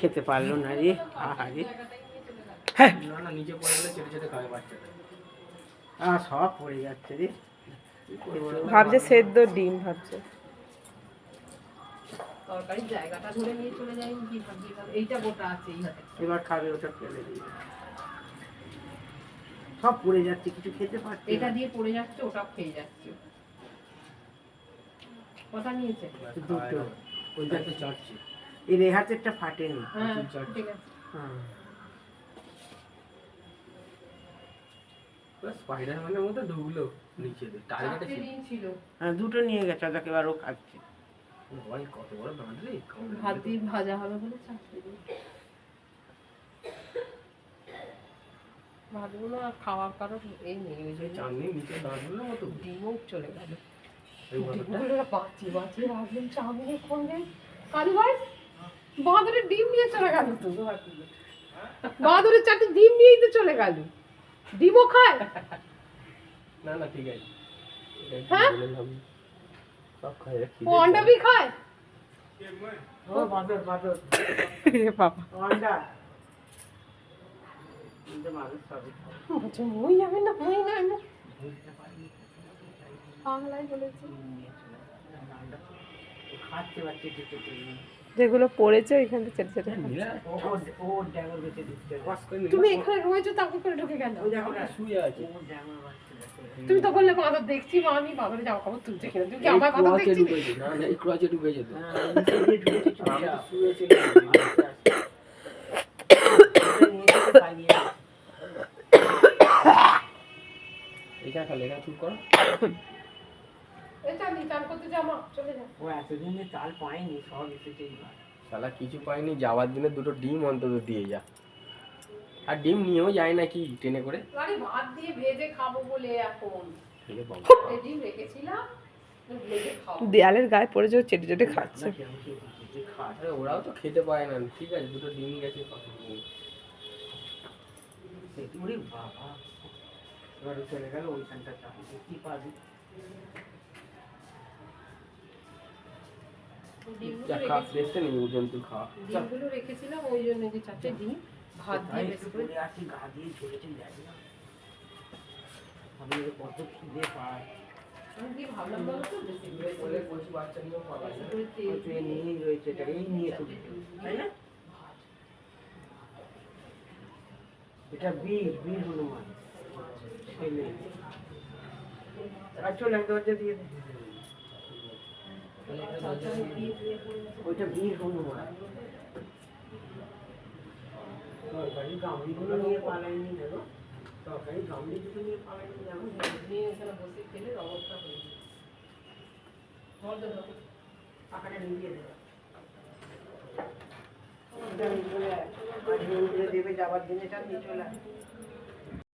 খেতে পারলো না রে, আহারে। না না, নিচে পড়ে গেলে চেটে চেটে খাবে বাচ্চাটা। সব পড়ে যাচ্ছে রে। ভাবছে সেদ্ধ ডিম ভাবছে। তরকারির জায়গাটা ধরে নিয়ে চলে যাই কি ভাবছি, এইটা গোটা আছে এই হাতে। এবার খাবে, ওটা ফেলে দিয়ে সব পড়ে যাচ্ছে, কিছু খেতে পারছে এটা দিয়ে পড়ে যাচ্ছে, ওটা খেয়ে যাচ্ছে। কথা নিয়েছে দুটো। ওইটা তো চাটছে। এই রেহাতেরটা ফাটেনি। হ্যাঁ ঠিক আছে। হ্যাঁ স্পাইডারম্যানের মতো ঢুকলো নিচে, টার্গেটে চারটে ডিম ছিল। হ্যাঁ, দুটো নিয়ে গেছে, ওটাকে এবার ও খাচ্ছে। ভাই কত বড় দাঁত রে। ভাত দিয়ে ভাজা হবে বলে চারটে ডিম। ভাতগুলো আর খাওয়ার কারণ এই নেই, ওই জন্য চাঁদনি নিচে দাঁতগুলোর মতো ডিমও চলে গেল। এই ব্যাপারটা। ডিমগুলো বাঁচিয়ে বাঁচিয়ে রাখলাম চাউমিনের সঙ্গে। কালু ভাই বাঁদরের ডিম নিয়ে চলে গেল তো, বাঁদরের চারটে ডিম নিয়েই তো চলে গেল। ডিমও খায়। না না ঠিক আছে। হ্যাঁ? সব খাই রে। ও অন্ডা भी খায়। ও বাদর বাদর বাবা অন্ডা কিন্তু মানুষ সবই বলছে মই যাবে না, মই না, আমি বাংলায় বলেছি। খাচ্ছে বাচ্চা টিকে যেগুলো পড়েছে ওইখান থেকে চেটে চেটে খাচ্ছে। ও ড্যাঙর বেঁচে দিচ্ছে। তুমি এখানে রয়েছো, তাকে করে ঢুকে গেল। ওই দেখো না, শুয়ে আছে। ও ড্যাঙর বাচ্চা দেখো। তুমি তো বললে বাঁদর দেখছি মা, আমি বাঁদরের জামা কাপড় তুলছি কিনা, তুমি কি আমার বাঁদর ক্রচে দেখছি? ঢুকেছে। না না, এই ক্রচে ঢুকে যেত। হ্যাঁ, নিচে দিয়ে ঢুকেছে চুপচাপ। আমি তো শুয়েছি। ওটা নিয়ে যেতে পালিয়ে গেছে। এখানে খালে, এখানে চুপ করো। এই চান চান করতে জামা চলে যা। ও এতদিন যে চাল পায়নি, সব এসেছে এইবার। শালা কিছু পাইনি, যাওয়ার দিনে দুটো ডিম অন্তত দিয়ে যা। আর ডিম নিয়েও যায় নাকি ট্রেনে করে। আরে ভাত দিয়ে ভেজে খাবো বলে এখন এরে বাবা। এই ডিম রেখেছিলাম, ভেজে খাবো। দেয়ালের গায়ে পড়েছে ও চেটে চেটে খাচ্ছে। নাকি আমি কি বলছি, যে খায়। আরে ওরাও তো খেতে পায় না, ঠিক আছে দুটো ডিম গেছে কথা নেই। ওরে বাবা, এবার ও চলে গেল ওইখানটা চাপিয়ে, কি পাবি? ডিমগুলো যা খা, রেখেছি- দেখতে নেই ওজন তুই খা। ডিমগুলো রেখেছিলাম ওই জন্য, যে চারটে ডিম ভাত দিয়ে বেশ করে। পড়ে আছি, গা দিয়ে ঝরেছে যাই না। আমি যে কত খিদে পায়। আমি কি ভাবলাম বলো তো, বেশি করে বলে বলছি বাচ্চা নিয়েও পাওয়া যায়। করে তেল হয়তো এ নিয়েই রয়েছে, এটা এই নিয়ে শুধু, তাই না? এটা বীর বীর হনুমান ছেলে। আর চল এক দরজা দিয়ে দে। ওইটা বীর হনুমান। তরকারি গামড়িগুলো নিয়ে পালাইনি দেখো, তরকারি গামড়ি দুটো নিয়ে পালাইনি দেখো। নিয়ে এখানে বসে খেলে অবস্থা হয়ে যায়। জল দে দাও। পাখাটা নিভিয়ে দেবে। ওটা নিয়ে চলে আয়। আর নিয়ে দেবে যাবার দিনে, এটা নিয়ে চলে আয়।